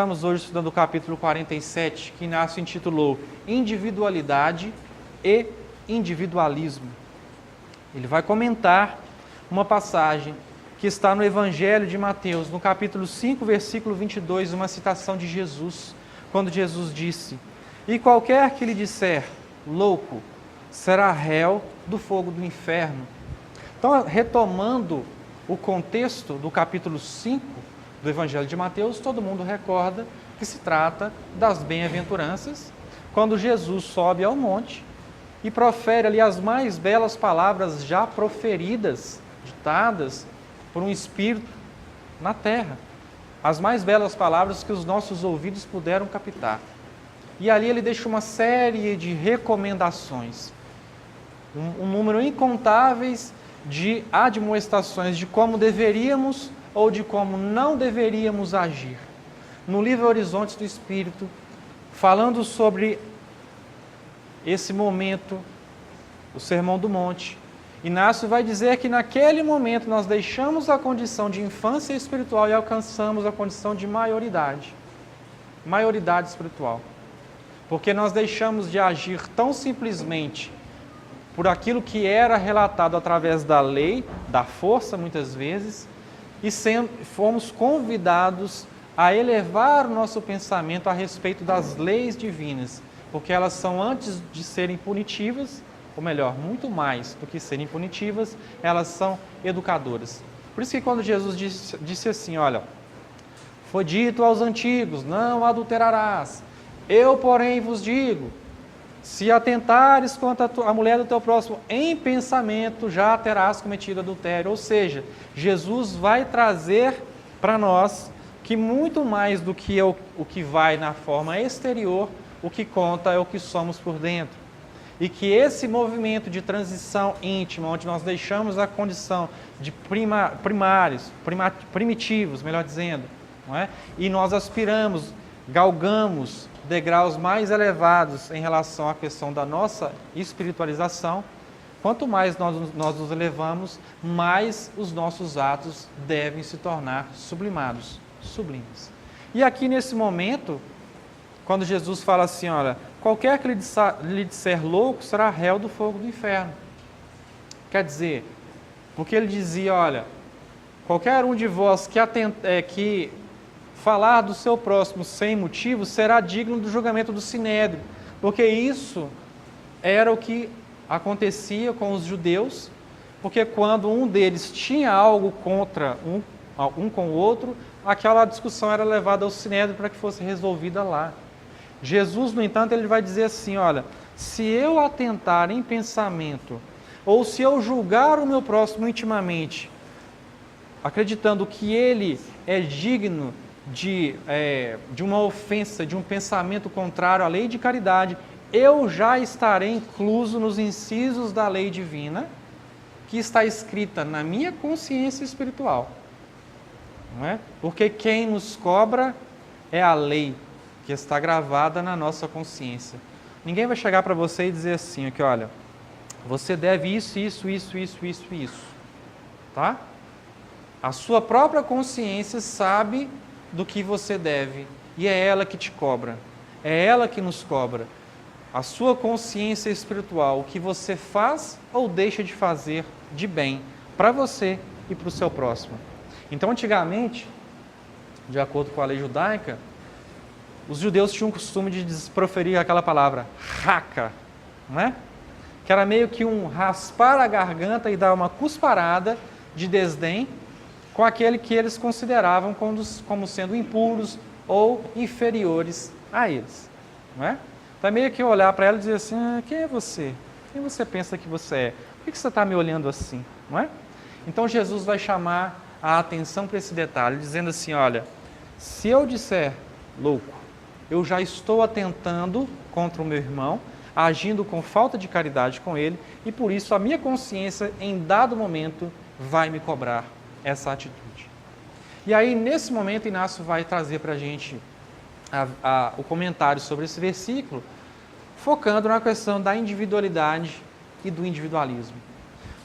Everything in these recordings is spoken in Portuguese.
estamos hoje estudando o capítulo 47, que Inácio intitulou Individualidade e Individualismo. Ele vai comentar uma passagem que está no Evangelho de Mateus, no capítulo 5, versículo 22, uma citação de Jesus, quando Jesus disse: "E qualquer que lhe disser, louco, será réu do fogo do inferno." Então, retomando o contexto do capítulo 5 do Evangelho de Mateus, todo mundo recorda que se trata das bem-aventuranças, quando Jesus sobe ao monte e profere ali as mais belas palavras já proferidas, ditadas por um Espírito na terra. As mais belas palavras que os nossos ouvidos puderam captar. E ali ele deixa uma série de recomendações, um número incontáveis de admoestações de como deveríamos ou de como não deveríamos agir. No livro Horizontes do Espírito, falando sobre esse momento, o Sermão do Monte, Inácio vai dizer que naquele momento nós deixamos a condição de infância espiritual e alcançamos a condição de maioridade espiritual. Porque nós deixamos de agir tão simplesmente por aquilo que era relatado através da lei, da força muitas vezes, e fomos convidados a elevar o nosso pensamento a respeito das leis divinas, porque elas são, antes de serem punitivas, ou melhor, muito mais do que serem punitivas, elas são educadoras. Por isso que quando Jesus disse assim, olha, foi dito aos antigos, não adulterarás. Eu, porém, vos digo, se atentares contra a mulher do teu próximo em pensamento, já terás cometido adultério. Ou seja, Jesus vai trazer para nós que muito mais do que o que vai na forma exterior, o que conta é o que somos por dentro. E que esse movimento de transição íntima, onde nós deixamos a condição de primitivos, melhor dizendo, não é? E nós aspiramos, galgamos degraus mais elevados em relação à questão da nossa espiritualização, quanto mais nós nos elevamos, mais os nossos atos devem se tornar sublimados, sublimes. E aqui nesse momento, quando Jesus fala assim, olha, qualquer que lhe disser louco será réu do fogo do inferno. Quer dizer, porque ele dizia, olha, qualquer um de vós que falar do seu próximo sem motivo será digno do julgamento do sinédrio, porque isso era o que acontecia com os judeus, porque quando um deles tinha algo contra um com o outro, aquela discussão era levada ao sinédrio para que fosse resolvida lá. Jesus, no entanto, ele vai dizer assim, olha, se eu atentar em pensamento, ou se eu julgar o meu próximo intimamente, acreditando que ele é digno de uma ofensa, de um pensamento contrário à lei de caridade, eu já estarei incluso nos incisos da lei divina, que está escrita na minha consciência espiritual. Não é? Porque quem nos cobra é a lei, que está gravada na nossa consciência. Ninguém vai chegar para você e dizer assim, que olha, você deve isso, isso, isso, isso, isso, isso. Tá? A sua própria consciência sabe do que você deve, e é ela que te cobra, é ela que nos cobra. A sua consciência espiritual, o que você faz ou deixa de fazer de bem para você e para o seu próximo. Então, antigamente, de acordo com a lei judaica, os judeus tinham o costume de proferir aquela palavra, raca, não é? Que era meio que um raspar a garganta e dar uma cusparada de desdém com aquele que eles consideravam como sendo impuros ou inferiores a eles. Não é? Então é meio que olhar para ela e dizer assim, quem é você? Quem você pensa que você é? Por que você está me olhando assim? Não é? Então Jesus vai chamar a atenção para esse detalhe, dizendo assim, olha, se eu disser louco, eu já estou atentando contra o meu irmão, agindo com falta de caridade com ele, e por isso a minha consciência, em dado momento, vai me cobrar essa atitude. E aí, nesse momento, Inácio vai trazer para a gente o comentário sobre esse versículo, focando na questão da individualidade e do individualismo.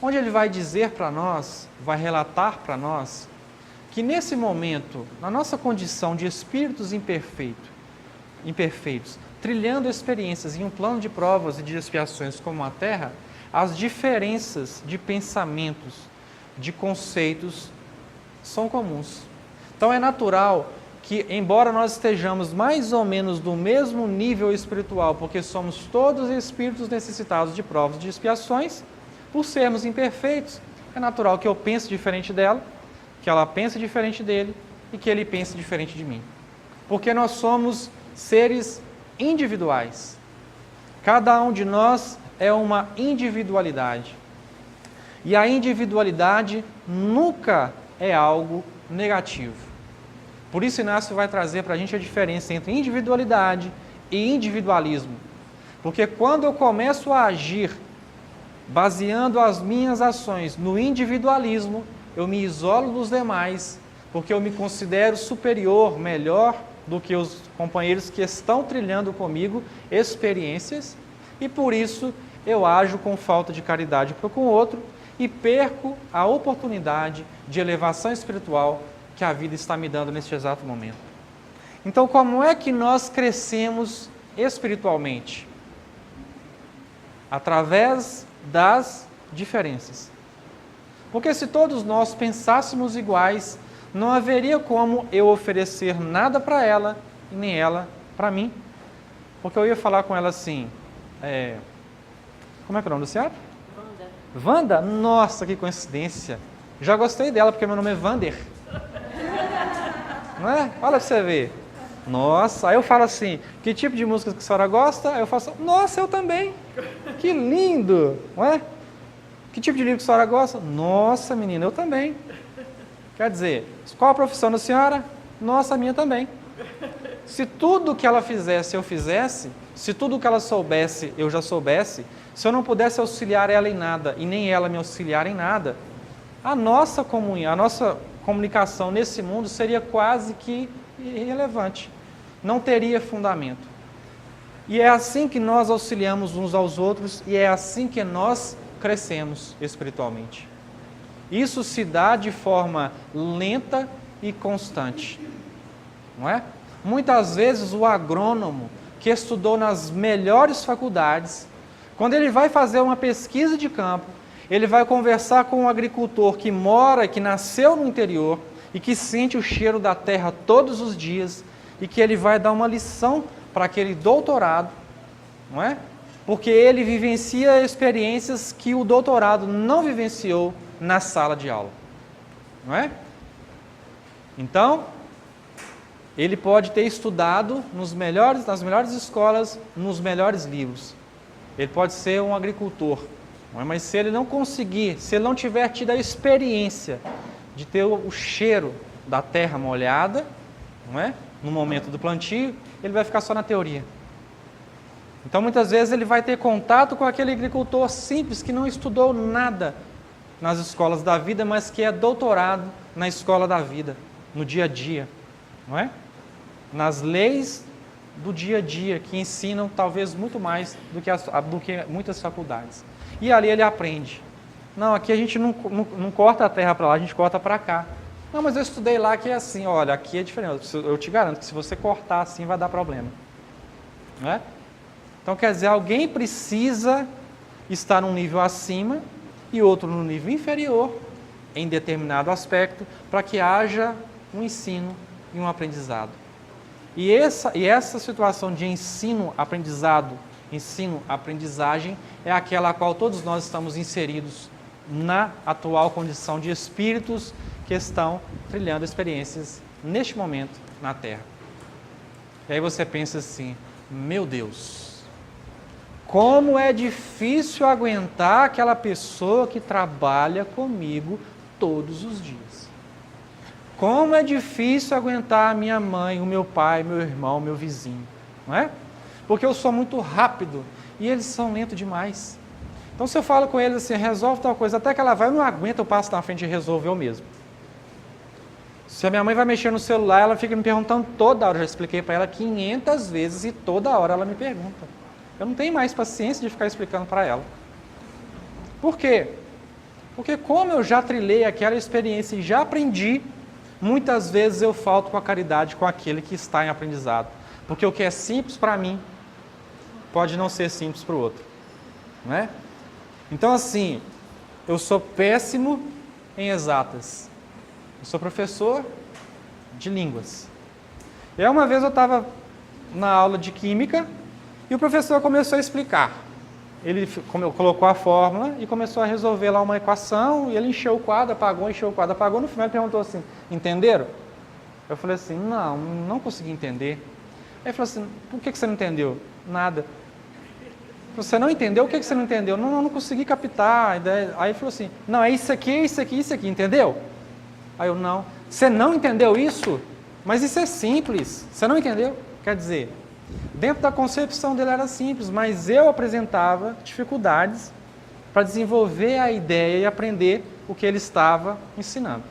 Onde ele vai dizer para nós, vai relatar para nós, que nesse momento, na nossa condição de espíritos imperfeitos, trilhando experiências em um plano de provas e de expiações como a Terra, as diferenças de pensamentos, de conceitos, são comuns. Então é natural que, embora nós estejamos mais ou menos do mesmo nível espiritual, porque somos todos espíritos necessitados de provas e de expiações, por sermos imperfeitos, é natural que eu pense diferente dela, que ela pense diferente dele e que ele pense diferente de mim. Porque nós somos seres individuais. Cada um de nós é uma individualidade. E a individualidade nunca é algo negativo. Por isso, Inácio vai trazer para a gente a diferença entre individualidade e individualismo. Porque quando eu começo a agir baseando as minhas ações no individualismo, eu me isolo dos demais, porque eu me considero superior, melhor do que os companheiros que estão trilhando comigo experiências, e por isso eu ajo com falta de caridade para com o outro e perco a oportunidade de elevação espiritual que a vida está me dando neste exato momento. Então, como é que nós crescemos espiritualmente? Através das diferenças. Porque se todos nós pensássemos iguais, não haveria como eu oferecer nada para ela e nem ela para mim. Porque eu ia falar com ela assim, como é que é o nome do senhor? Wanda? Nossa, que coincidência. Já gostei dela, porque meu nome é Vander. Não é? Olha para você ver. Nossa, aí eu falo assim, que tipo de música que a senhora gosta? Aí eu faço, nossa, eu também. Que lindo, não é? Que tipo de livro que a senhora gosta? Nossa, menina, eu também. Quer dizer, qual a profissão da senhora? Nossa, a minha também. Se tudo que ela fizesse, eu fizesse, se tudo que ela soubesse, eu já soubesse, se eu não pudesse auxiliar ela em nada e nem ela me auxiliar em nada, a nossa comunhão, a nossa comunicação nesse mundo seria quase que irrelevante. Não teria fundamento. E é assim que nós auxiliamos uns aos outros e é assim que nós crescemos espiritualmente. Isso se dá de forma lenta e constante, não é? Muitas vezes o agrônomo que estudou nas melhores faculdades, quando ele vai fazer uma pesquisa de campo, ele vai conversar com um agricultor que mora, que nasceu no interior e que sente o cheiro da terra todos os dias e que ele vai dar uma lição para aquele doutorado, não é? Porque ele vivencia experiências que o doutorado não vivenciou na sala de aula, não é? Então, ele pode ter estudado nas melhores escolas, nos melhores livros. Ele pode ser um agricultor, não é? Mas se ele não conseguir, se ele não tiver tido a experiência de ter o cheiro da terra molhada, não é? No momento do plantio, ele vai ficar só na teoria. Então, muitas vezes, ele vai ter contato com aquele agricultor simples que não estudou nada nas escolas da vida, mas que é doutorado na escola da vida, no dia a dia, não é? Nas leis do dia a dia, que ensinam talvez muito mais do que muitas faculdades. E ali ele aprende. Não, aqui a gente não corta a terra para lá, a gente corta para cá. Não, mas eu estudei lá que é assim, olha, aqui é diferente. Eu te garanto que se você cortar assim vai dar problema. Não é? Então, quer dizer, alguém precisa estar num nível acima e outro no nível inferior, em determinado aspecto, para que haja um ensino e um aprendizado. E essa situação de ensino-aprendizagem é aquela a qual todos nós estamos inseridos na atual condição de espíritos que estão trilhando experiências neste momento na Terra. E aí você pensa assim, meu Deus, como é difícil aguentar aquela pessoa que trabalha comigo todos os dias. Como é difícil aguentar a minha mãe, o meu pai, meu irmão, meu vizinho, não é? Porque eu sou muito rápido e eles são lentos demais. Então, se eu falo com eles assim, resolve tal coisa, até que ela vai, eu não aguento, eu passo na frente e resolvo eu mesmo. Se a minha mãe vai mexer no celular, ela fica me perguntando toda hora, eu já expliquei para ela 500 vezes e toda hora ela me pergunta. Eu não tenho mais paciência de ficar explicando para ela. Por quê? Porque como eu já trilhei aquela experiência e já aprendi, Muitas vezes eu falto com a caridade com aquele que está em aprendizado. Porque o que é simples para mim, pode não ser simples para o outro. Não é? Então, assim, eu sou péssimo em exatas. Eu sou professor de línguas. E uma vez eu estava na aula de química e o professor começou a explicar. Ele colocou a fórmula e começou a resolver lá uma equação e ele encheu o quadro, apagou, encheu o quadro, apagou. No final ele perguntou assim, entenderam? Eu falei assim, não consegui entender. Aí ele falou assim, por que você não entendeu? Nada. Você não entendeu? O que você não entendeu? Não consegui captar a ideia. Aí ele falou assim, não, é isso aqui, entendeu? Aí eu, não. Você não entendeu isso? Mas isso é simples. Você não entendeu? Quer dizer, dentro da concepção dele era simples, mas eu apresentava dificuldades para desenvolver a ideia e aprender o que ele estava ensinando.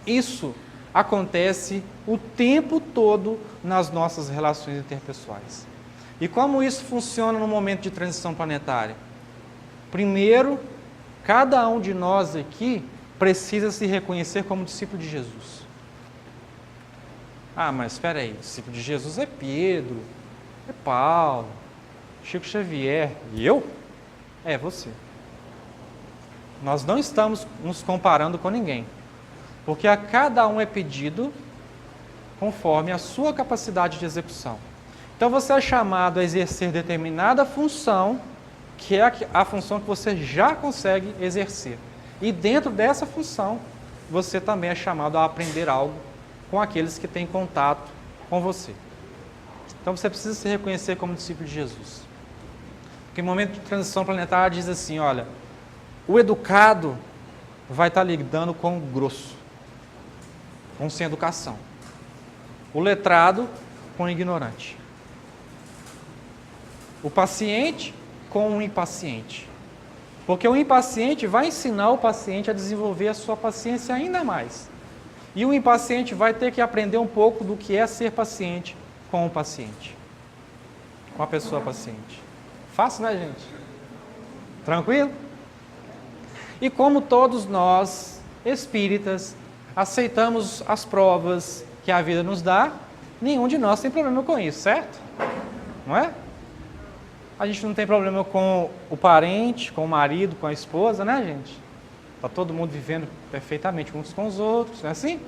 Isso acontece o tempo todo nas nossas relações interpessoais. E como isso funciona no momento de transição planetária? Primeiro, cada um de nós aqui precisa se reconhecer como discípulo de Jesus. Ah, mas espera aí, discípulo de Jesus é Pedro, é Paulo, Chico Xavier, e eu? É você. Nós não estamos nos comparando com ninguém, porque a cada um é pedido conforme a sua capacidade de execução. Então você é chamado a exercer determinada função, que é a função que você já consegue exercer. E dentro dessa função, você também é chamado a aprender algo com aqueles que têm contato com você. Então você precisa se reconhecer como discípulo de Jesus. Porque no momento de transição planetária diz assim, olha, o educado vai estar lidando com o grosso, com sem educação. O letrado com o ignorante. O paciente com o impaciente. Porque o impaciente vai ensinar o paciente a desenvolver a sua paciência ainda mais. E o impaciente vai ter que aprender um pouco do que é ser paciente com o paciente. Com a pessoa paciente. Fácil, né, gente? Tranquilo? E como todos nós, espíritas, aceitamos as provas que a vida nos dá, nenhum de nós tem problema com isso, certo? Não é? A gente não tem problema com o parente, com o marido, com a esposa, né, gente? Está todo mundo vivendo perfeitamente uns com os outros, não é assim?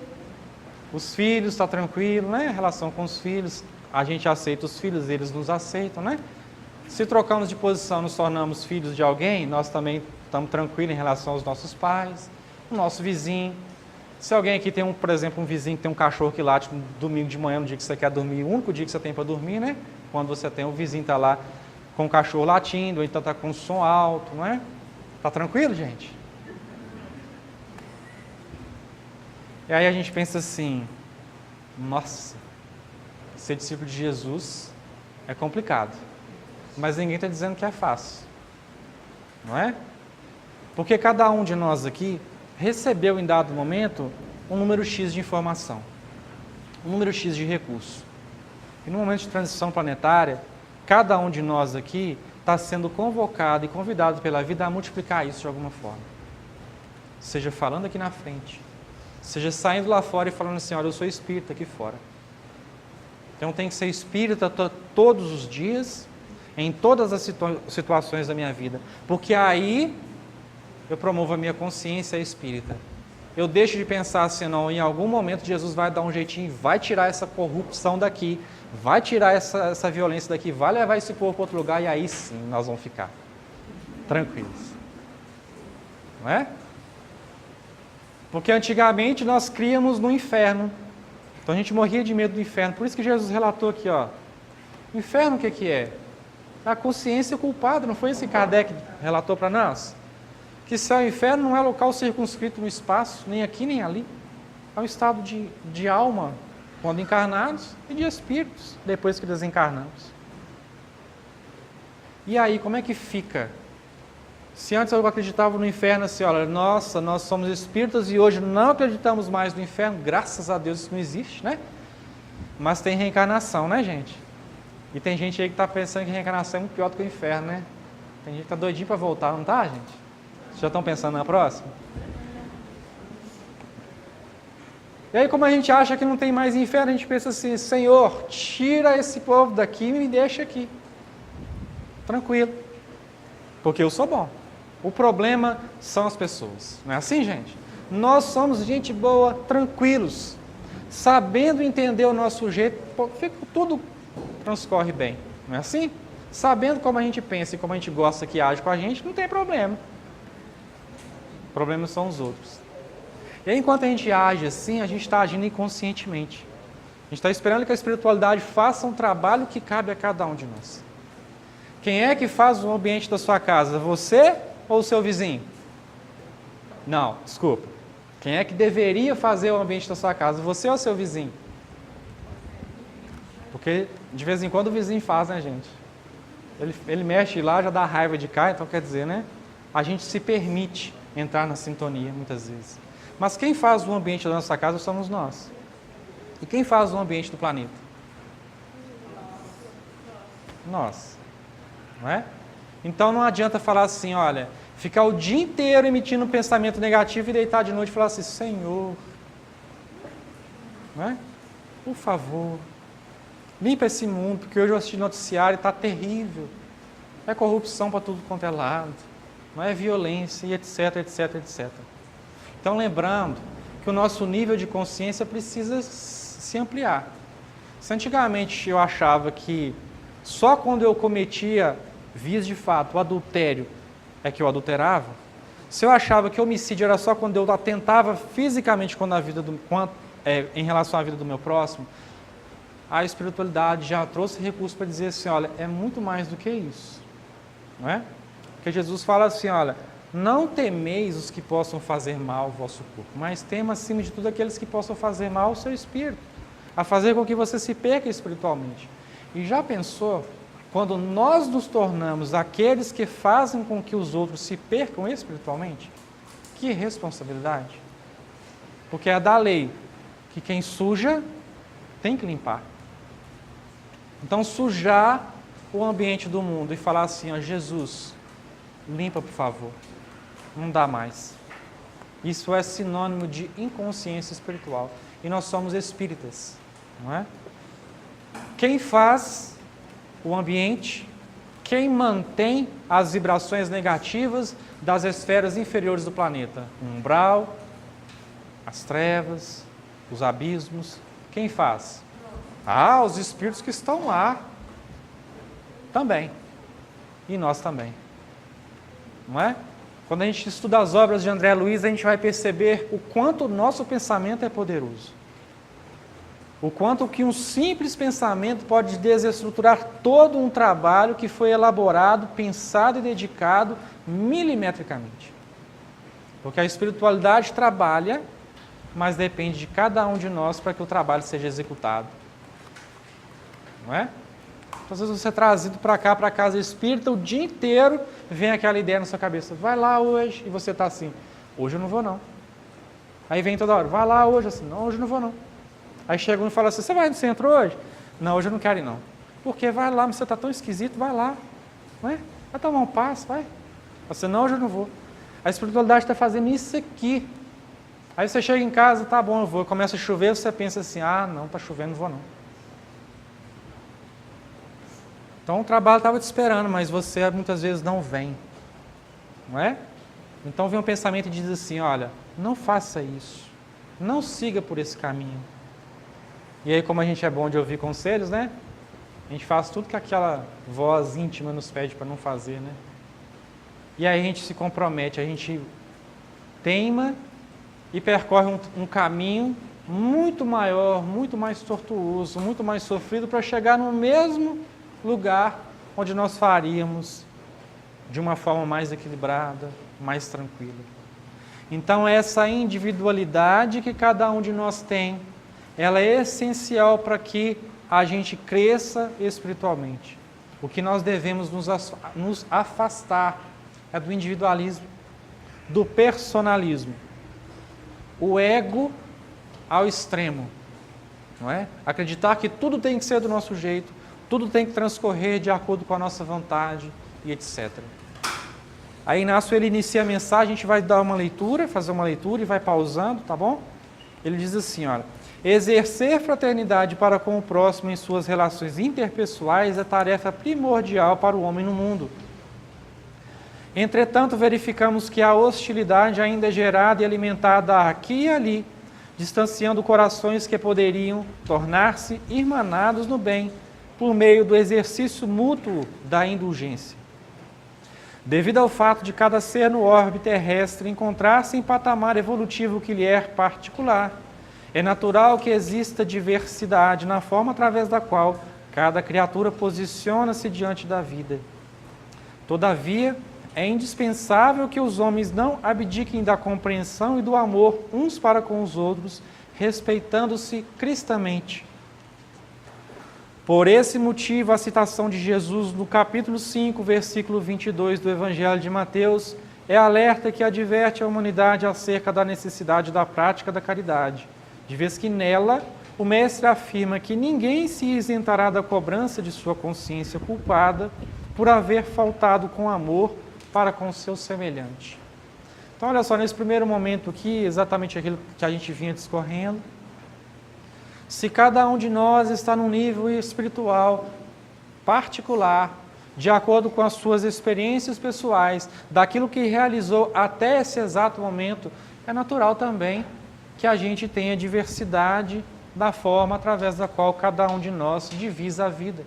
Os filhos, está tranquilo, né? A relação com os filhos, a gente aceita os filhos, eles nos aceitam, né? Se trocamos de posição, nos tornamos filhos de alguém, nós também estamos tranquilos em relação aos nossos pais, o nosso vizinho. Se alguém aqui tem, por exemplo, um vizinho que tem um cachorro que late no domingo de manhã, no dia que você quer dormir, o único dia que você tem para dormir, né? Quando você tem, o vizinho está lá com o cachorro latindo, ou então está com um som alto, não é? Está tranquilo, gente? E aí a gente pensa assim, nossa, ser discípulo de Jesus é complicado. Mas ninguém está dizendo que é fácil. Não é? Porque cada um de nós aqui recebeu em dado momento um número X de informação. Um número X de recurso. E no momento de transição planetária, cada um de nós aqui está sendo convocado e convidado pela vida a multiplicar isso de alguma forma. Seja falando aqui na frente, seja saindo lá fora e falando assim, olha, eu sou espírita aqui fora. Então tem que ser espírita todos os dias, em todas as situações da minha vida. Porque aí eu promovo a minha consciência espírita. Eu deixo de pensar assim, não, em algum momento Jesus vai dar um jeitinho, vai tirar essa corrupção daqui, vai tirar essa violência daqui, vai levar esse povo para outro lugar e aí sim nós vamos ficar tranquilos. Não é? Porque antigamente nós críamos no inferno. Então a gente morria de medo do inferno. Por isso que Jesus relatou aqui, ó. O inferno o que é? A consciência culpada, não foi isso que Kardec relatou para nós? Que céu e inferno não é local circunscrito no espaço, nem aqui nem ali. É um estado de alma, quando encarnados, e de espíritos, depois que desencarnamos. E aí, como é que fica? Se antes eu acreditava no inferno assim, olha, nossa, nós somos espíritas e hoje não acreditamos mais no inferno, graças a Deus isso não existe, né? Mas tem reencarnação, né, gente? E tem gente aí que está pensando que reencarnação é muito pior do que o inferno, né? Tem gente que está doidinho para voltar, não está, gente? Vocês já estão pensando na próxima? E aí, como a gente acha que não tem mais inferno, a gente pensa assim, Senhor, tira esse povo daqui e me deixa aqui. Tranquilo. Porque eu sou bom. O problema são as pessoas. Não é assim, gente? Nós somos gente boa, tranquilos. Sabendo entender o nosso jeito, tudo transcorre bem. Não é assim? Sabendo como a gente pensa e como a gente gosta que age com a gente, não tem problema. O problema são os outros. E aí, enquanto a gente age assim, a gente está agindo inconscientemente. A gente está esperando que a espiritualidade faça um trabalho que cabe a cada um de nós. Quem é que faz o ambiente da sua casa? Você ou o seu vizinho? Não, desculpa. Quem é que deveria fazer o ambiente da sua casa? Você ou o seu vizinho? Porque de vez em quando o vizinho faz, né, gente? Ele mexe lá, já dá raiva de cá, então quer dizer, né? A gente se permite entrar na sintonia, muitas vezes. Mas quem faz o ambiente da nossa casa somos nós. E quem faz o ambiente do planeta? Nós. Não é? Então não adianta falar assim, olha, ficar o dia inteiro emitindo um pensamento negativo e deitar de noite e falar assim, Senhor, não é? Por favor, limpa esse mundo, porque hoje eu assisti noticiário e está terrível. É corrupção para tudo quanto é lado, não é violência e etc, etc, etc. Então lembrando que o nosso nível de consciência precisa se ampliar. Se antigamente eu achava que só quando eu cometia vias de fato, o adultério é que eu adulterava, se eu achava que homicídio era só quando eu atentava fisicamente em relação à vida do meu próximo, a espiritualidade já trouxe recurso para dizer assim, olha, é muito mais do que isso. Não é? Porque Jesus fala assim, olha, não temeis os que possam fazer mal ao vosso corpo, mas tema acima de tudo aqueles que possam fazer mal ao seu espírito, a fazer com que você se perca espiritualmente. E já pensou, quando nós nos tornamos aqueles que fazem com que os outros se percam espiritualmente? Que responsabilidade! Porque é da lei que quem suja tem que limpar. Então, sujar o ambiente do mundo e falar assim, ó, Jesus, limpa por favor, não dá mais. Isso é sinônimo de inconsciência espiritual. E nós somos espíritas, não é? Quem faz o ambiente, quem mantém as vibrações negativas das esferas inferiores do planeta? O umbral, as trevas, os abismos. Quem faz? Ah, os espíritos que estão lá. Também. E nós também. Não é? Quando a gente estuda as obras de André Luiz, a gente vai perceber o quanto o nosso pensamento é poderoso. O quanto que um simples pensamento pode desestruturar todo um trabalho que foi elaborado, pensado e dedicado milimetricamente. Porque a espiritualidade trabalha, mas depende de cada um de nós para que o trabalho seja executado. Não é? Às vezes você é trazido para cá, para a casa espírita, o dia inteiro vem aquela ideia na sua cabeça, vai lá hoje, e você está assim, hoje eu não vou não. Aí vem toda hora, vai lá hoje, assim, não, hoje eu não vou não. Aí chega um e fala assim, você vai no centro hoje? Não, hoje eu não quero ir não. Porque vai lá, mas você está tão esquisito, vai lá. Não é? Vai tomar um passo, vai. Você, não, hoje eu não vou. A espiritualidade está fazendo isso aqui. Aí você chega em casa, tá bom, eu vou. Começa a chover, você pensa assim, ah, não, está chovendo, não vou não. Então o trabalho estava te esperando, mas você muitas vezes não vem. Não é? Então vem um pensamento e diz assim, olha, não faça isso. Não siga por esse caminho. E aí, como a gente é bom de ouvir conselhos, né? A gente faz tudo que aquela voz íntima nos pede para não fazer, né? E aí a gente se compromete, a gente teima e percorre um caminho muito maior, muito mais tortuoso, muito mais sofrido para chegar no mesmo lugar onde nós faríamos de uma forma mais equilibrada, mais tranquila. Então, essa individualidade que cada um de nós tem, ela é essencial para que a gente cresça espiritualmente. O que nós devemos nos afastar é do individualismo, do personalismo. O ego ao extremo, não é? Acreditar que tudo tem que ser do nosso jeito, tudo tem que transcorrer de acordo com a nossa vontade e etc. Aí Inácio, ele inicia a mensagem, a gente vai dar uma leitura, fazer uma leitura e vai pausando, tá bom? Ele diz assim, olha, exercer fraternidade para com o próximo em suas relações interpessoais é tarefa primordial para o homem no mundo. Entretanto, verificamos que a hostilidade ainda é gerada e alimentada aqui e ali, distanciando corações que poderiam tornar-se irmanados no bem, por meio do exercício mútuo da indulgência. Devido ao fato de cada ser no orbe terrestre encontrar-se em patamar evolutivo que lhe é particular, é natural que exista diversidade na forma através da qual cada criatura posiciona-se diante da vida. Todavia, é indispensável que os homens não abdiquem da compreensão e do amor uns para com os outros, respeitando-se cristamente. Por esse motivo, a citação de Jesus no capítulo 5, versículo 22 do Evangelho de Mateus é alerta que adverte a humanidade acerca da necessidade da prática da caridade, de vez que nela o Mestre afirma que ninguém se isentará da cobrança de sua consciência culpada por haver faltado com amor para com o seu semelhante. Então, olha só, nesse primeiro momento aqui, exatamente aquilo que a gente vinha discorrendo, se cada um de nós está num nível espiritual particular, de acordo com as suas experiências pessoais, daquilo que realizou até esse exato momento, é natural também que a gente tenha diversidade da forma através da qual cada um de nós divisa a vida.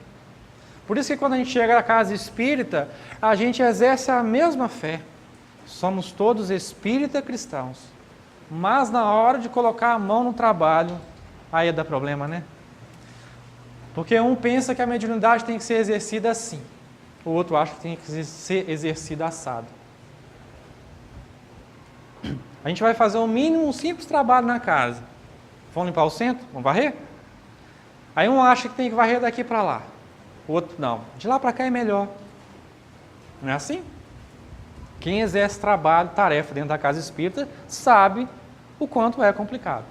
Por isso que quando a gente chega à casa espírita, a gente exerce a mesma fé. Somos todos espírita cristãos. Mas na hora de colocar a mão no trabalho, aí dá problema, né? Porque um pensa que a mediunidade tem que ser exercida assim. O outro acha que tem que ser exercida assado. A gente vai fazer um simples trabalho na casa. Vamos limpar o centro? Vamos varrer? Aí um acha que tem que varrer daqui para lá. O outro não. De lá para cá é melhor. Não é assim? Quem exerce trabalho, tarefa dentro da casa espírita, sabe o quanto é complicado.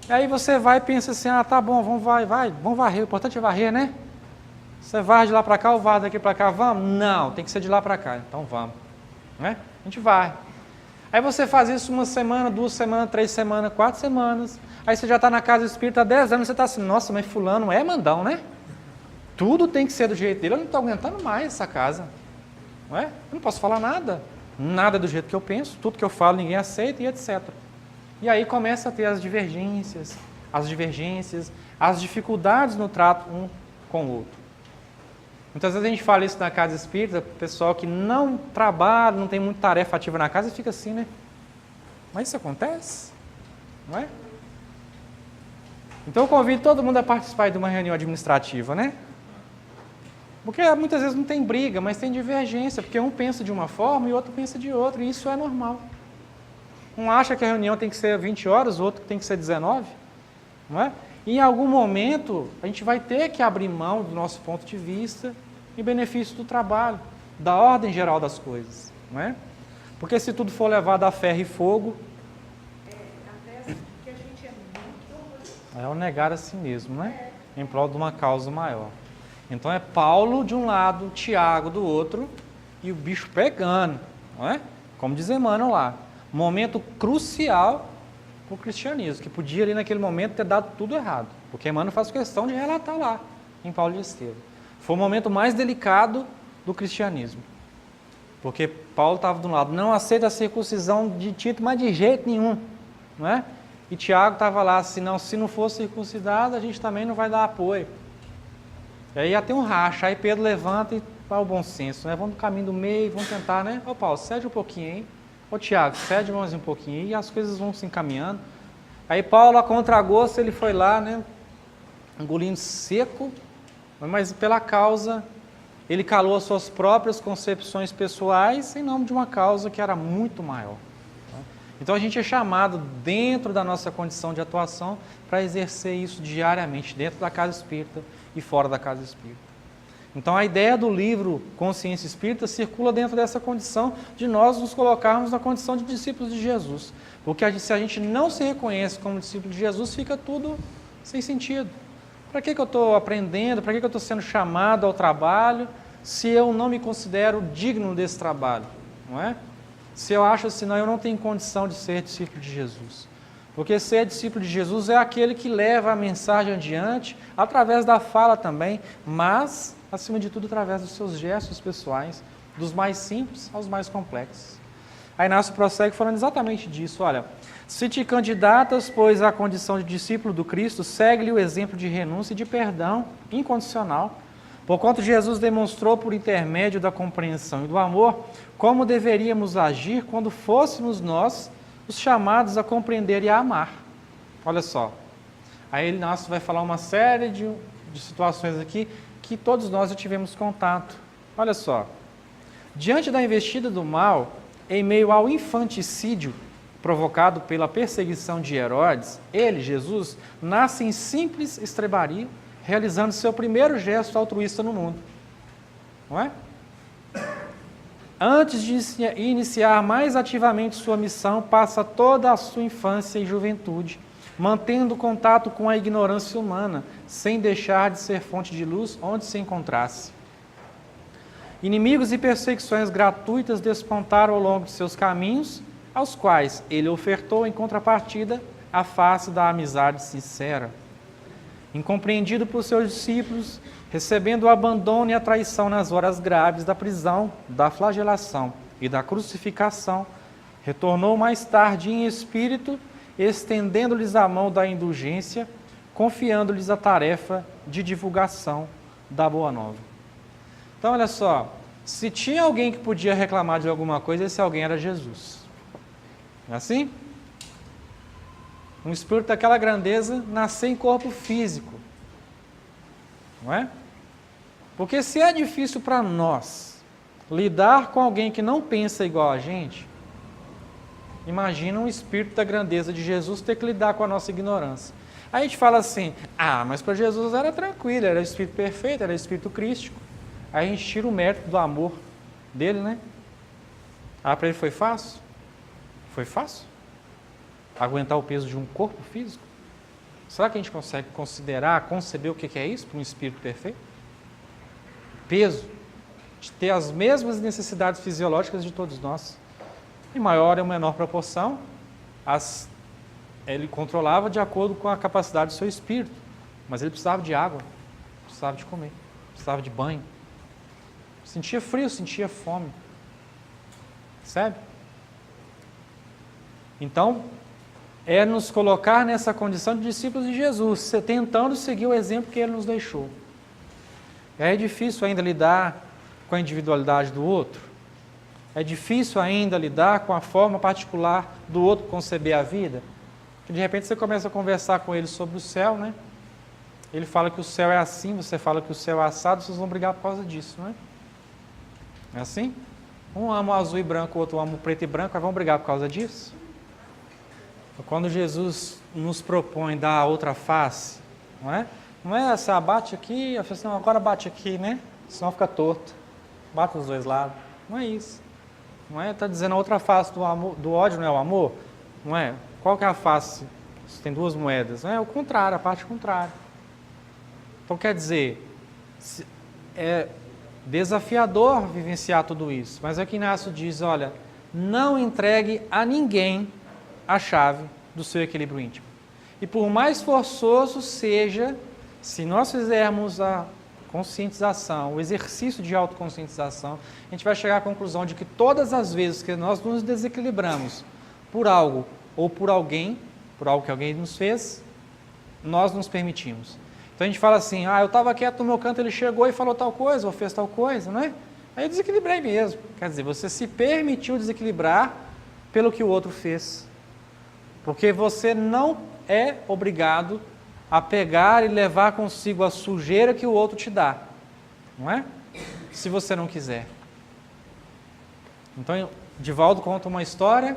E aí você vai e pensa assim, tá bom, vamos varrer, o importante é varrer, né? Você vai de lá para cá ou vai daqui para cá? Vamos? Não, tem que ser de lá para cá, então vamos. Né? A gente vai. Aí você faz isso 1 semana, 2 semanas, 3 semanas, 4 semanas, aí você já está na casa espírita há 10 anos, você está assim, nossa, mas fulano é mandão, né? Tudo tem que ser do jeito dele, eu não estou aguentando mais essa casa. Não é? Eu não posso falar nada do jeito que eu penso, tudo que eu falo ninguém aceita e etc. E aí começa a ter as divergências, as dificuldades no trato um com o outro. Muitas vezes a gente fala isso na casa espírita, pessoal que não trabalha, não tem muita tarefa ativa na casa, e fica assim, né? Mas isso acontece? Não é? Então eu convido todo mundo a participar de uma reunião administrativa, né? Porque muitas vezes não tem briga, mas tem divergência, porque um pensa de uma forma e o outro pensa de outra, e isso é normal. Um acha que a reunião tem que ser 20 horas, o outro tem que ser 19, não é? E em algum momento, a gente vai ter que abrir mão do nosso ponto de vista em benefício do trabalho, da ordem geral das coisas, não é? Porque se tudo for levado a ferro e fogo, que a gente é muito é o negar a si mesmo, né? Em prol de uma causa maior. Então é Paulo de um lado, Tiago do outro, e o bicho pegando, não é? Como diz Emmanuel lá, momento crucial para o cristianismo, que podia ali naquele momento ter dado tudo errado, porque Emmanuel faz questão de relatar lá, em Paulo de Estevam. Foi o momento mais delicado do cristianismo, porque Paulo estava de um lado, não aceita a circuncisão de Tito, mas de jeito nenhum, não é? E Tiago estava lá, se não for circuncidado, a gente também não vai dar apoio. E aí ia ter um racha, aí Pedro levanta e vai ao bom senso, né? Vamos no caminho do meio, vamos tentar, né? Ô Paulo, cede um pouquinho aí. Ô Tiago, cede mais um pouquinho aí, e as coisas vão se encaminhando. Aí Paulo, a contragosto, ele foi lá, né? Engolindo seco, mas pela causa, ele calou as suas próprias concepções pessoais em nome de uma causa que era muito maior. Então a gente é chamado, dentro da nossa condição de atuação, para exercer isso diariamente, dentro da casa espírita e fora da casa espírita. Então a ideia do livro Consciência Espírita circula dentro dessa condição de nós nos colocarmos na condição de discípulos de Jesus. Porque se a gente não se reconhece como discípulo de Jesus, fica tudo sem sentido. Para que eu estou aprendendo? Para que eu estou sendo chamado ao trabalho se eu não me considero digno desse trabalho? Não é? Se eu acho assim, não, eu não tenho condição de ser discípulo de Jesus. Porque ser discípulo de Jesus é aquele que leva a mensagem adiante, através da fala também, mas, acima de tudo, através dos seus gestos pessoais, dos mais simples aos mais complexos. Aí Inácio prossegue falando exatamente disso. Olha, se te candidatas, pois, à condição de discípulo do Cristo, segue-lhe o exemplo de renúncia e de perdão incondicional, porquanto Jesus demonstrou por intermédio da compreensão e do amor como deveríamos agir quando fôssemos nós os chamados a compreender e a amar. Olha só. Aí Inácio vai falar uma série de situações aqui que todos nós já tivemos contato. Olha só. Diante da investida do mal, em meio ao infanticídio provocado pela perseguição de Herodes, ele, Jesus, nasce em simples estrebaria, realizando seu primeiro gesto altruísta no mundo. Não é? Antes de iniciar mais ativamente sua missão, passa toda a sua infância e juventude, mantendo contato com a ignorância humana, sem deixar de ser fonte de luz onde se encontrasse. Inimigos e perseguições gratuitas despontaram ao longo de seus caminhos, aos quais ele ofertou, em contrapartida, a face da amizade sincera. Incompreendido por seus discípulos, recebendo o abandono e a traição nas horas graves da prisão, da flagelação e da crucificação, retornou mais tarde em espírito, estendendo-lhes a mão da indulgência, confiando-lhes a tarefa de divulgação da Boa Nova. Então, olha só, se tinha alguém que podia reclamar de alguma coisa, esse alguém era Jesus. Não é assim? Um espírito daquela grandeza nascer em corpo físico. Não é? Porque se é difícil para nós lidar com alguém que não pensa igual a gente, imagina um espírito da grandeza de Jesus ter que lidar com a nossa ignorância. Aí a gente fala assim, mas para Jesus era tranquilo, era o espírito perfeito, era o espírito crístico. Aí a gente tira o mérito do amor dele, né? Para ele foi fácil? Foi fácil? Aguentar o peso de um corpo físico? Será que a gente consegue conceber o que é isso para um espírito perfeito? Peso, de ter as mesmas necessidades fisiológicas de todos nós. Em maior ou menor proporção, ele controlava de acordo com a capacidade do seu espírito, mas ele precisava de água, precisava de comer, precisava de banho, sentia frio, sentia fome, percebe? Então, é nos colocar nessa condição de discípulos de Jesus, tentando seguir o exemplo que ele nos deixou. É difícil ainda lidar com a individualidade do outro? É difícil ainda lidar com a forma particular do outro conceber a vida? Porque de repente você começa a conversar com ele sobre o céu, né? Ele fala que o céu é assim, você fala que o céu é assado, vocês vão brigar por causa disso, não é? É assim? Um ama o azul e branco, o outro ama o preto e branco, aí vão brigar por causa disso? Quando Jesus nos propõe dar a outra face, não é? Não é essa, bate aqui, eu falo assim, não, agora bate aqui, né? Senão fica torto. Bate nos dois lados. Não é isso. Não é? Está dizendo a outra face do amor, do ódio, não é o amor? Não é? Qual que é a face? Se tem duas moedas. Não é o contrário, a parte contrária. Então quer dizer, é desafiador vivenciar tudo isso. Mas aqui Inácio diz, olha, não entregue a ninguém a chave do seu equilíbrio íntimo. E por mais forçoso seja, se nós fizermos a conscientização, o exercício de autoconscientização, a gente vai chegar à conclusão de que todas as vezes que nós nos desequilibramos por algo ou por alguém, por algo que alguém nos fez, nós nos permitimos. Então a gente fala assim, eu estava quieto no meu canto, ele chegou e falou tal coisa, ou fez tal coisa, não é? Aí eu desequilibrei mesmo. Quer dizer, você se permitiu desequilibrar pelo que o outro fez. Porque você não é obrigado a pegar e levar consigo a sujeira que o outro te dá. Não é? Se você não quiser. Então, Divaldo conta uma história,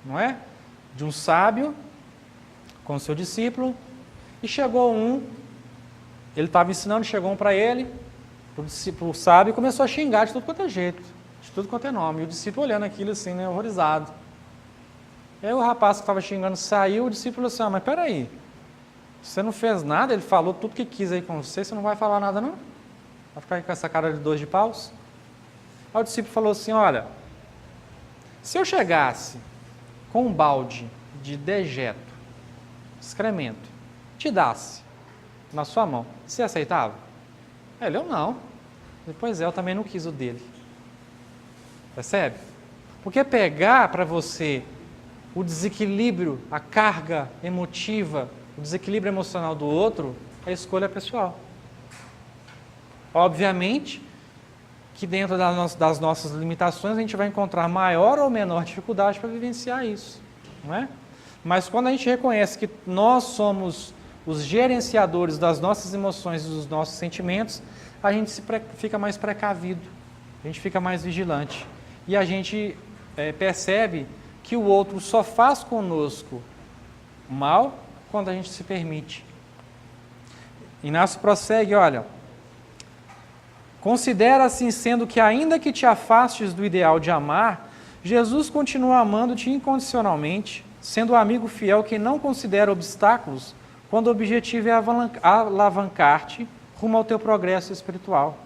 não é? De um sábio com o seu discípulo, e chegou ele estava ensinando, chegou um para ele, o sábio, e começou a xingar de tudo quanto é jeito, de tudo quanto é nome. E o discípulo olhando aquilo assim, né, horrorizado. E aí o rapaz que estava xingando saiu, o discípulo falou assim, mas peraí, você não fez nada, ele falou tudo que quis aí com você, você não vai falar nada não? Vai ficar com essa cara de 2 de paus? Aí o discípulo falou assim, olha, se eu chegasse com um balde de dejeto excremento, te dasse na sua mão, você aceitava? Ele, eu não. Depois eu também não quis o dele. Percebe? Porque pegar para você o desequilíbrio, a carga emotiva, o desequilíbrio emocional do outro, é escolha pessoal. Obviamente que dentro das nossas limitações a gente vai encontrar maior ou menor dificuldade para vivenciar isso, não é? Mas quando a gente reconhece que nós somos os gerenciadores das nossas emoções e dos nossos sentimentos, a gente fica mais precavido, a gente fica mais vigilante. E a gente percebe que o outro só faz conosco mal quando a gente se permite. Inácio prossegue, olha, considera assim sendo que ainda que te afastes do ideal de amar, Jesus continua amando-te incondicionalmente, sendo o amigo fiel que não considera obstáculos quando o objetivo é alavancar-te rumo ao teu progresso espiritual.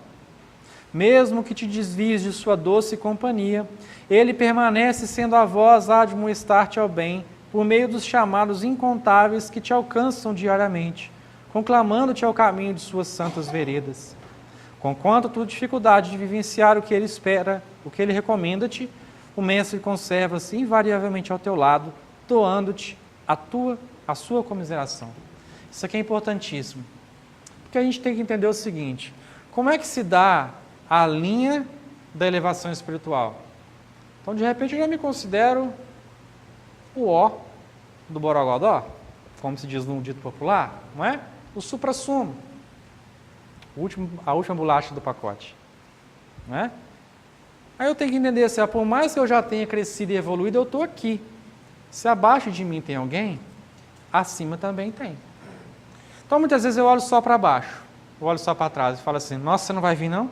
Mesmo que te desvies de sua doce companhia, ele permanece sendo a voz a admoestar-te ao bem, por meio dos chamados incontáveis que te alcançam diariamente, conclamando-te ao caminho de suas santas veredas. Conquanto a tua dificuldade de vivenciar o que ele espera, o que ele recomenda-te, o Mestre conserva-se invariavelmente ao teu lado, doando-te a sua comiseração. Isso aqui é importantíssimo, porque a gente tem que entender o seguinte: como é que se dá a linha da elevação espiritual? Então, de repente, eu já me considero o ó do Borogodó, como se diz no dito popular, não é? O suprassumo, a última bolacha do pacote, não é? Aí eu tenho que entender assim, por mais que eu já tenha crescido e evoluído, eu estou aqui. Se abaixo de mim tem alguém, acima também tem. Então, muitas vezes eu olho só para baixo, eu olho só para trás e falo assim, nossa, você não vai vir não?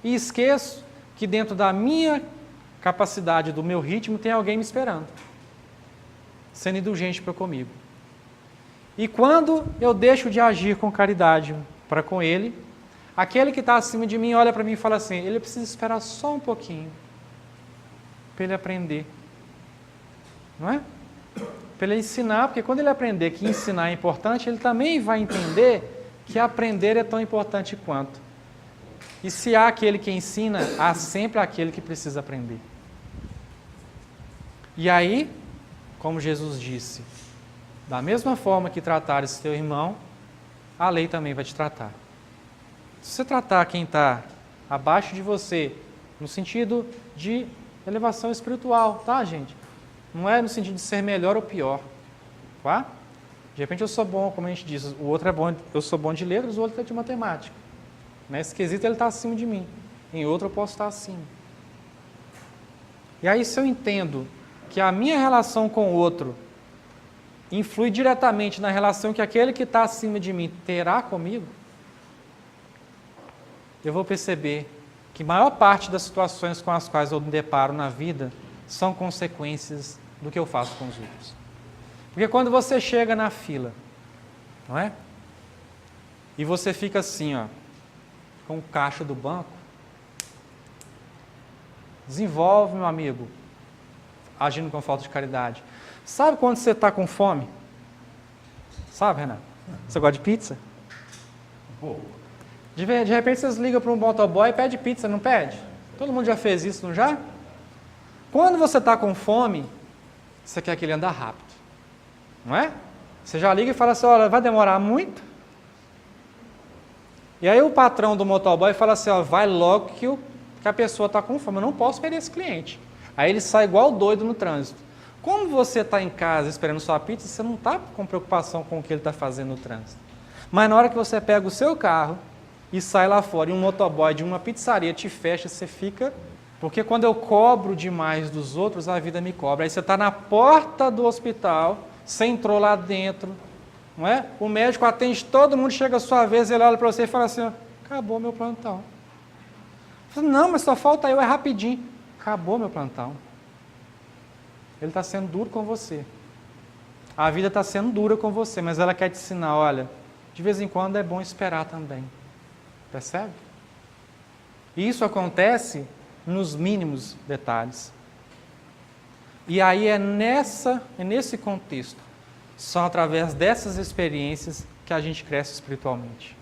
E esqueço que dentro da minha capacidade, do meu ritmo, tem alguém me esperando, sendo indulgente para comigo. E quando eu deixo de agir com caridade para com ele, aquele que está acima de mim olha para mim e fala assim, ele precisa esperar só um pouquinho para ele aprender. Não é? Para ele ensinar, porque quando ele aprender que ensinar é importante, ele também vai entender que aprender é tão importante quanto. E se há aquele que ensina, há sempre aquele que precisa aprender. E aí, como Jesus disse, da mesma forma que tratares teu irmão, a lei também vai te tratar. Se você tratar quem está abaixo de você, no sentido de elevação espiritual, tá, gente? Não é no sentido de ser melhor ou pior, tá? De repente eu sou bom, como a gente diz, o outro é bom, eu sou bom de letras, o outro é de matemática. Nesse quesito ele está acima de mim, em outro eu posso estar acima. E aí se eu entendo que a minha relação com o outro influi diretamente na relação que aquele que está acima de mim terá comigo, eu vou perceber que a maior parte das situações com as quais eu me deparo na vida são consequências do que eu faço com os outros. Porque quando você chega na fila, não é? E você fica assim, ó, com o caixa do banco, desenvolve, meu amigo, agindo com falta de caridade. Sabe quando você está com fome? Sabe, Renato? Você gosta de pizza? De repente vocês ligam para um motoboy e pede pizza, não pede? Todo mundo já fez isso, não já? Quando você está com fome, você quer que ele ande rápido, não é? Você já liga e fala assim, olha, vai demorar muito? E aí o patrão do motoboy fala assim, ó, vai logo que a pessoa está com fome, eu não posso perder esse cliente. Aí ele sai igual doido no trânsito. Como você está em casa esperando sua pizza, você não está com preocupação com o que ele está fazendo no trânsito. Mas na hora que você pega o seu carro e sai lá fora, e um motoboy de uma pizzaria te fecha, você fica... Porque quando eu cobro demais dos outros, a vida me cobra. Aí você está na porta do hospital, você entrou lá dentro, não é? O médico atende todo mundo, chega a sua vez, ele olha para você e fala assim, acabou meu plantão. Falo, não, mas só falta eu, é rapidinho. Acabou meu plantão. Ele está sendo duro com você. A vida está sendo dura com você, mas ela quer te ensinar, olha, de vez em quando é bom esperar também. Percebe? E isso acontece nos mínimos detalhes. E aí é nesse contexto São através dessas experiências que a gente cresce espiritualmente.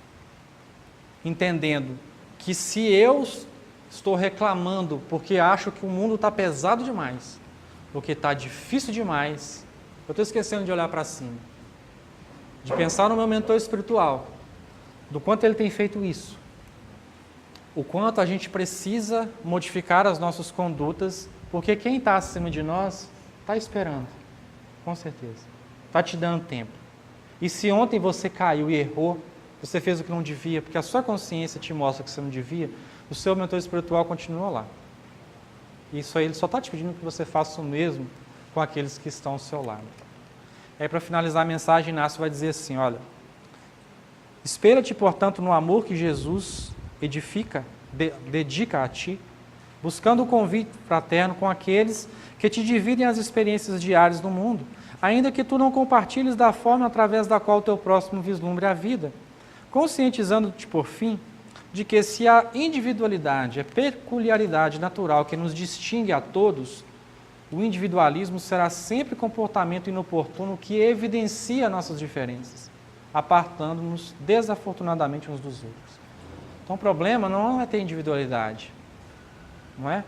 Entendendo que se eu estou reclamando porque acho que o mundo está pesado demais, ou que está difícil demais, eu estou esquecendo de olhar para cima, de pensar no meu mentor espiritual, do quanto ele tem feito isso, o quanto a gente precisa modificar as nossas condutas, porque quem está acima de nós está esperando, com certeza, está te dando tempo. E se ontem você caiu e errou, você fez o que não devia, porque a sua consciência te mostra que você não devia, o seu mentor espiritual continua lá. Isso aí ele só está te pedindo que você faça o mesmo com aqueles que estão ao seu lado. Aí, para finalizar a mensagem, Inácio vai dizer assim, olha, espelha-te, portanto, no amor que Jesus dedica a ti, buscando o convite fraterno com aqueles que te dividem as experiências diárias do mundo, ainda que tu não compartilhes da forma através da qual o teu próximo vislumbre a vida, conscientizando-te, por fim, de que se a individualidade é peculiaridade natural que nos distingue a todos, o individualismo será sempre comportamento inoportuno que evidencia nossas diferenças, apartando-nos desafortunadamente uns dos outros. Então o problema não é ter individualidade, não é?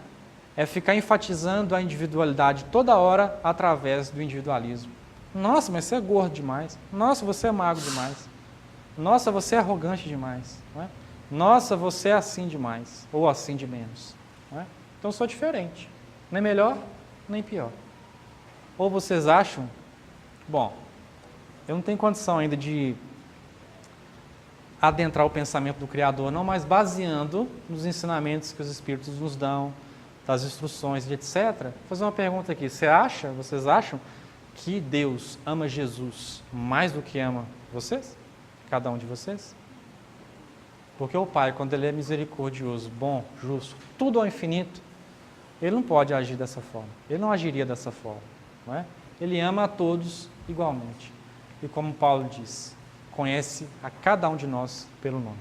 É ficar enfatizando a individualidade toda hora através do individualismo. Nossa, mas você é gordo demais. Nossa, você é magro demais. Nossa, você é arrogante demais. Não é? Nossa, você é assim demais. Ou assim de menos. Não é? Então eu sou diferente. Nem melhor, nem pior. Ou vocês acham, bom, eu não tenho condição ainda de adentrar o pensamento do Criador, não, mas baseando nos ensinamentos que os Espíritos nos dão, das instruções e etc. Vou fazer uma pergunta aqui. Vocês acham que Deus ama Jesus mais do que ama vocês? Cada um de vocês? Porque o Pai, quando Ele é misericordioso, bom, justo, tudo ao infinito, Ele não pode agir dessa forma. Ele não agiria dessa forma. Não é? Ele ama a todos igualmente. E como Paulo diz, conhece a cada um de nós pelo nome.